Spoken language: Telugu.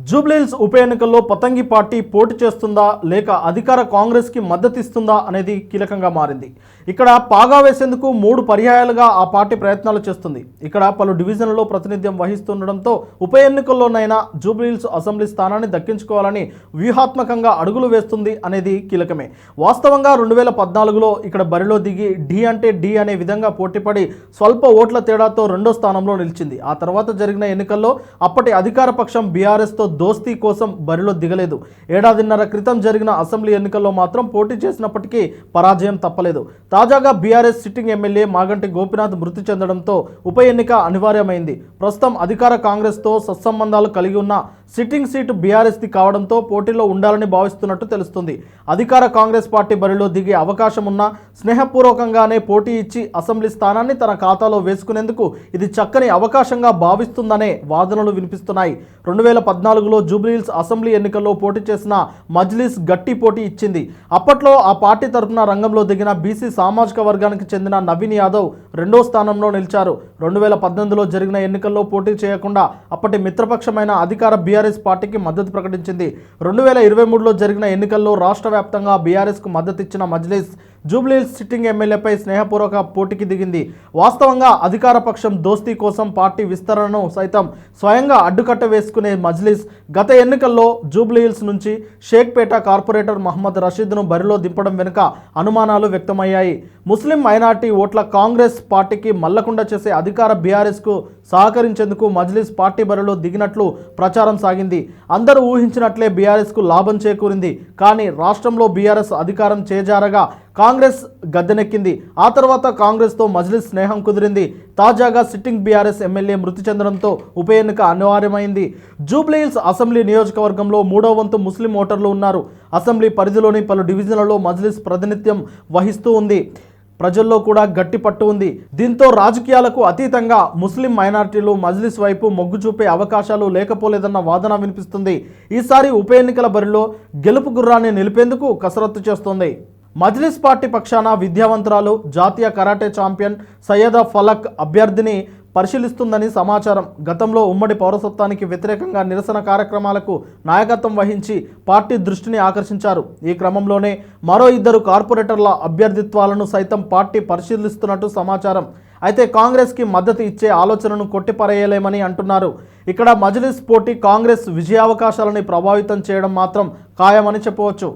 జూబ్లీహిల్స్ ఉప ఎన్నికల్లో పతంగి పార్టీ పోటీ చేస్తుందా లేక అధికార కాంగ్రెస్కి మద్దతిస్తుందా అనేది కీలకంగా మారింది. ఇక్కడ పాగా వేసేందుకు 3 పర్యాయాలుగా ఆ పార్టీ ప్రయత్నాలు చేస్తుంది. ఇక్కడ పలు డివిజన్లలో ప్రాతినిధ్యం వహిస్తుండడంతో ఉప ఎన్నికల్లోనైనా జూబ్లీహిల్స్ అసెంబ్లీ స్థానాన్ని దక్కించుకోవాలని వ్యూహాత్మకంగా అడుగులు వేస్తుంది అనేది కీలకమే. వాస్తవంగా 2014లో ఇక్కడ బరిలో దిగి డి అంటే డి అనే విధంగా పోటీపడి స్వల్ప ఓట్ల తేడాతో 2వ స్థానంలో నిలిచింది. ఆ తర్వాత జరిగిన ఎన్నికల్లో అప్పటి అధికార పక్షం బీఆర్ఎస్తో దోస్తీ కోసం బరిలో దిగలేదు. ఏడాదిన్నర క్రితం జరిగిన అసెంబ్లీ ఎన్నికల్లో మాత్రం పోటీ చేసినప్పటికీ పరాజయం తప్పలేదు. తాజాగా BRS sitting MLA Maganti Gopinath మృతి చెందడంతో ఉప ఎన్నిక అనివార్యమైంది. ప్రస్తుతం అధికార కాంగ్రెస్తో సత్సంబంధాలు కలిగి ఉన్న సిట్టింగ్ సీటు బీఆర్ఎస్ది కావడంతో పోటీలో ఉండాలని భావిస్తున్నట్టు తెలుస్తుంది. అధికార కాంగ్రెస్ పార్టీ బరిలో దిగే అవకాశం ఉన్నా స్నేహపూర్వకంగానే పోటీ ఇచ్చి అసెంబ్లీ స్థానాన్ని తన ఖాతాలో వేసుకునేందుకు ఇది చక్కని అవకాశంగా భావిస్తుందనే వాదనలు వినిపిస్తున్నాయి. 2014లో జూబ్లీహిల్స్ అసెంబ్లీ ఎన్నికల్లో పోటీ చేసిన మజ్లిస్ గట్టి పోటీ ఇచ్చింది. అప్పట్లో ఆ పార్టీ తరఫున రంగంలో దిగిన బీసీ సామాజిక వర్గానికి చెందిన నవీన్ యాదవ్ 2వ స్థానంలో నిలిచారు. 2018లో జరిగిన ఎన్నికల్లో పోటీ చేయకుండా అప్పటి మిత్రపక్షమైన అధికార బీఆర్ఎస్ పార్టీకి మద్దతు ప్రకటించింది. 2023లో జరిగిన ఎన్నికల్లో రాష్ట్ర వ్యాప్తంగా బీఆర్ఎస్కు మద్దతిచ్చిన మజ్లిస్ జూబ్లీహిల్స్ సిట్టింగ్ ఎమ్మెల్యేపై స్నేహపూర్వక పోటీకి దిగింది. వాస్తవంగా అధికార పక్షం దోస్తీ కోసం పార్టీ విస్తరణను సైతం స్వయంగా అడ్డుకట్ట వేసుకునే మజ్లిస్ గత ఎన్నికల్లో జూబ్లీహిల్స్ నుంచి షేక్పేట కార్పొరేటర్ మహమ్మద్ రషీద్ను బరిలో దింపడం వెనుక అనుమానాలు వ్యక్తమయ్యాయి. ముస్లిం మైనార్టీ ఓట్ల కాంగ్రెస్ పార్టీకి మల్లకుండా చేసే అధికార బీఆర్ఎస్కు సహకరించేందుకు మజ్లిస్ పార్టీ బరిలో దిగినట్లు ప్రచారం సాగింది. అందరూ ఊహించినట్లే బీఆర్ఎస్కు లాభం చేకూరింది. కానీ రాష్ట్రంలో బీఆర్ఎస్ అధికారం చేజారగా కాంగ్రెస్ గద్దెనెక్కింది. ఆ తర్వాత కాంగ్రెస్తో మజ్లిస్ స్నేహం కుదిరింది. తాజాగా సిట్టింగ్ బీఆర్ఎస్ ఎమ్మెల్యే మృతి చెందడంతో ఉప ఎన్నిక అనివార్యమైంది. జూబ్లీహిల్స్ అసెంబ్లీ నియోజకవర్గంలో 3వ వంతు ముస్లిం ఓటర్లు ఉన్నారు. అసెంబ్లీ పరిధిలోని పలు డివిజన్లలో మజ్లిస్ ప్రాతినిధ్యం వహిస్తూ ఉంది. ప్రజల్లో కూడా గట్టి పట్టు ఉంది. దీంతో రాజకీయాలకు అతీతంగా ముస్లిం మైనార్టీలు మజ్లిస్ వైపు మొగ్గు చూపే అవకాశాలు లేకపోలేదన్న వాదన వినిపిస్తుంది. ఈసారి ఉప ఎన్నికల బరిలో గెలుపు గుర్రాన్ని నిలిపేందుకు కసరత్తు చేస్తోంది. మజ్లిస్ పార్టీ పక్షాన విద్యావంతురాలు జాతీయ కరాటే ఛాంపియన్ సయ్యదా ఫలక్ అభ్యర్థిని పరిశీలిస్తుందని సమాచారం. గతంలో ఉమ్మడి పౌరసత్వానికి వ్యతిరేకంగా నిరసన కార్యక్రమాలకు నాయకత్వం వహించి పార్టీ దృష్టిని ఆకర్షించారు. ఈ క్రమంలోనే మరో 2 కార్పొరేటర్ల అభ్యర్థిత్వాలను సైతం పార్టీ పరిశీలిస్తున్నట్టు సమాచారం. అయితే కాంగ్రెస్కి మద్దతు ఇచ్చే ఆలోచనను కొట్టిపరేయలేమని అంటున్నారు. ఇక్కడ మజ్లిస్ పోటీ కాంగ్రెస్ విజయావకాశాలని ప్రభావితం చేయడం మాత్రం ఖాయమని చెప్పవచ్చు.